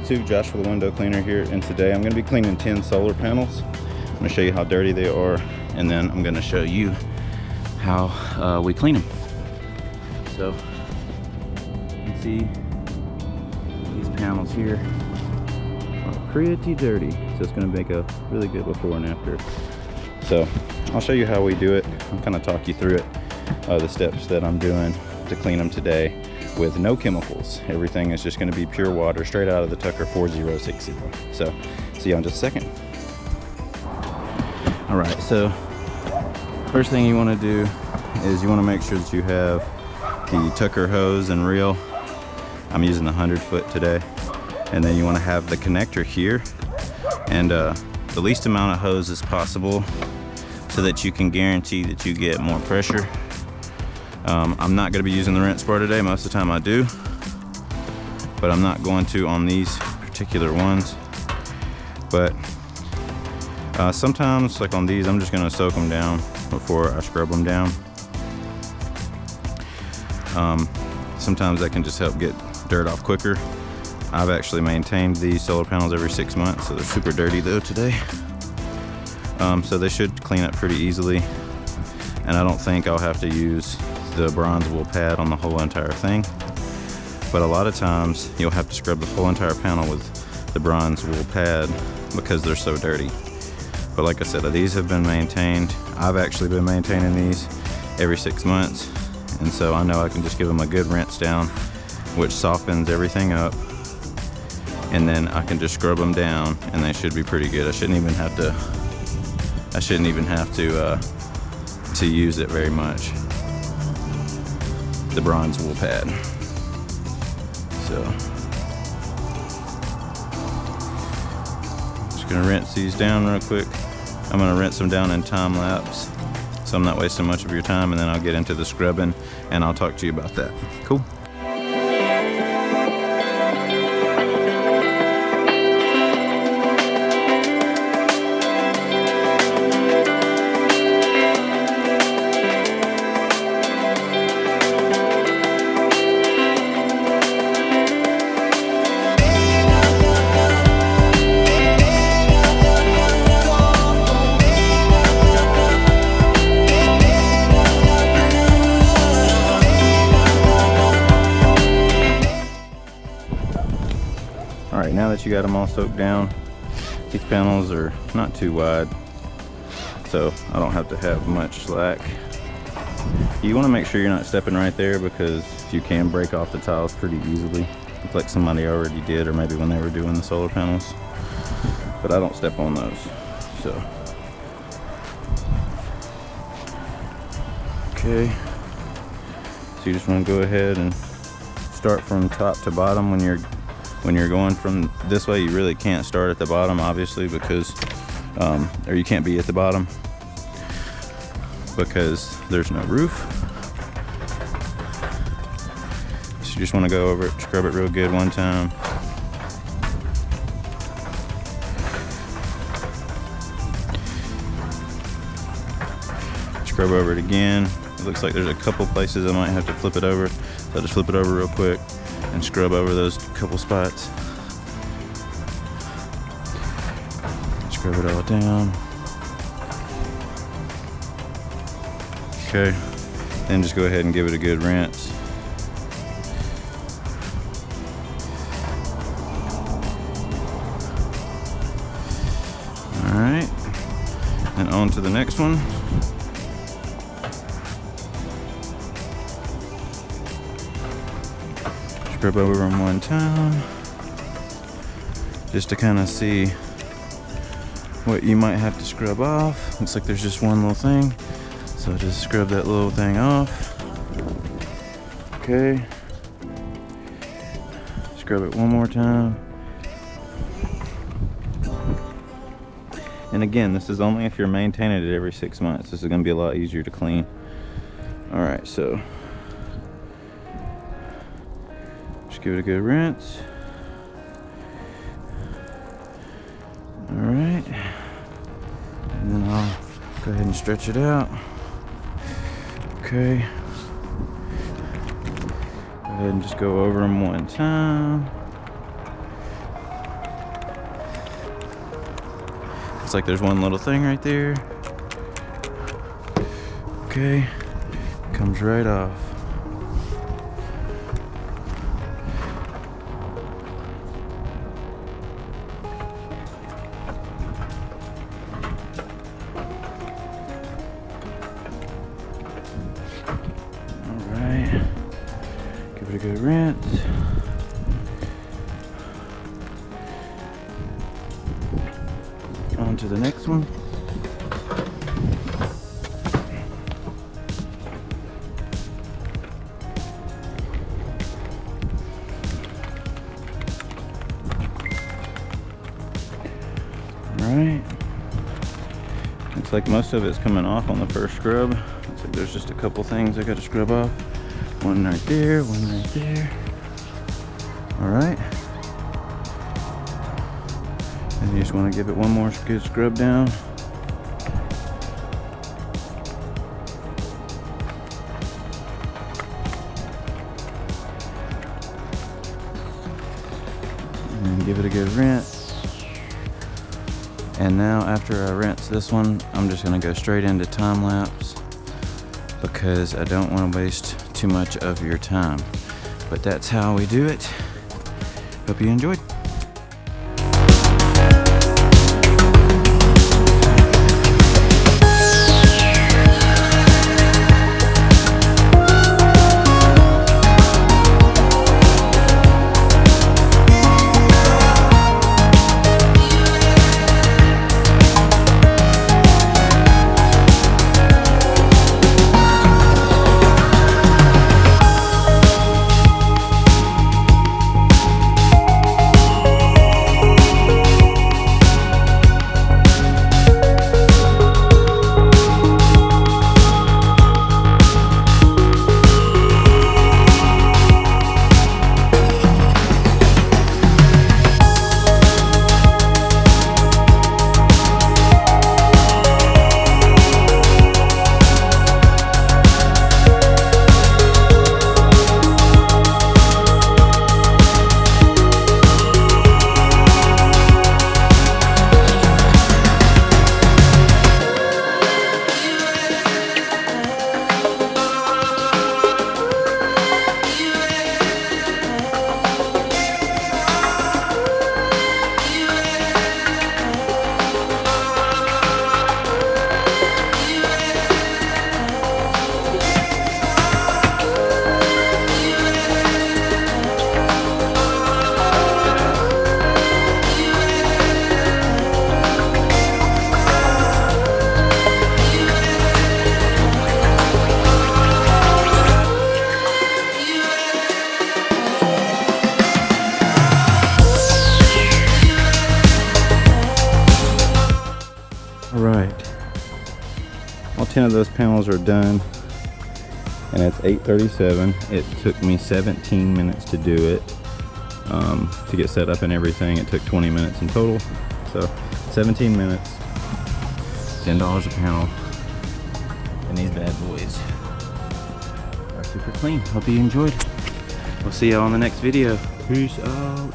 YouTube, Josh for the Window Cleaner here, and today I'm going to be cleaning 10 solar panels. I'm going to show you how dirty they are, and then I'm going to show you how we clean them. So you can see these panels here are pretty dirty, so it's going to make a really good before and after. So I'll show you how we do it. I'll kind of talk you through it, the steps that I'm doing to clean them today with no chemicals. Everything is just going to be pure water straight out of the Tucker 4060. So see you in just a second. All right, so first thing you want to do is you want to make sure that you have the Tucker hose and reel. I'm using the 100-foot today. And then you want to have the connector here and the least amount of hose as possible so that you can guarantee that you get more pressure. I'm not going to be using the rinse bar today. Most of the time I do, but I'm not going to on these particular ones. But sometimes, like on these, I'm just going to soak them down before I scrub them down. Sometimes that can just help get dirt off quicker. I've actually maintained these solar panels every 6 months, so they're super dirty though today. So they should clean up pretty easily, and I don't think I'll have to use the bronze wool pad on the whole entire thing. But a lot of times you'll have to scrub the whole entire panel with the bronze wool pad because they're so dirty. But like I said, these have been maintained. I've actually been maintaining these every 6 months, and so I know I can just give them a good rinse down, which softens everything up, and then I can just scrub them down and they should be pretty good. I shouldn't even have to use it very much, the bronze wool pad. So just gonna rinse these down real quick. I'm gonna rinse them down in time lapse so I'm not wasting much of your time, and then I'll get into the scrubbing and I'll talk to you about that. Cool. Now that you got them all soaked down, these panels are not too wide, so I don't have to have much slack. You want to make sure you're not stepping right there because you can break off the tiles pretty easily. Looks like somebody already did, or maybe when they were doing the solar panels, but I don't step on those. So okay, so you just want to go ahead and start from top to bottom. When you're going from this way, you really can't start at the bottom, obviously, because, or you can't be at the bottom because there's no roof. So you just want to go over it, scrub it real good one time. Scrub over it again. It looks like there's a couple places I might have to flip it over, so I'll just flip it over real quick and scrub over those couple spots. Scrub it all down. Okay, then just go ahead and give it a good rinse. All right, and on to the next one. Scrub over them one time just to kind of see what you might have to scrub off. Looks like there's just one little thing, so just scrub that little thing off. Okay, scrub it one more time. And again, this is only if you're maintaining it every 6 months. This is going to be a lot easier to clean. All right, so give it a good rinse. All right, and then I'll go ahead and stretch it out. Okay, go ahead and just go over them one time. looks like there's one little thing right there. Okay, comes right off. Alright, give it a good rinse. On to the next one. Alright. Looks like most of it's coming off on the first scrub. Looks like there's just a couple things I gotta scrub off. One right there, one right there. Alright. And you just want to give it one more good scrub down. And give it a good rinse. And now after I rinse this one, I'm just going to go straight into time lapse because I don't want to waste too much of your time. But that's how we do it. Hope you enjoyed. Alright, all 10 of those panels are done, and it's 8:37. It took me 17 minutes to do it, to get set up and everything. It took 20 minutes in total, so 17 minutes, $10 a panel, and these bad boys are super clean. Hope you enjoyed. We'll see y'all on the next video. Peace out.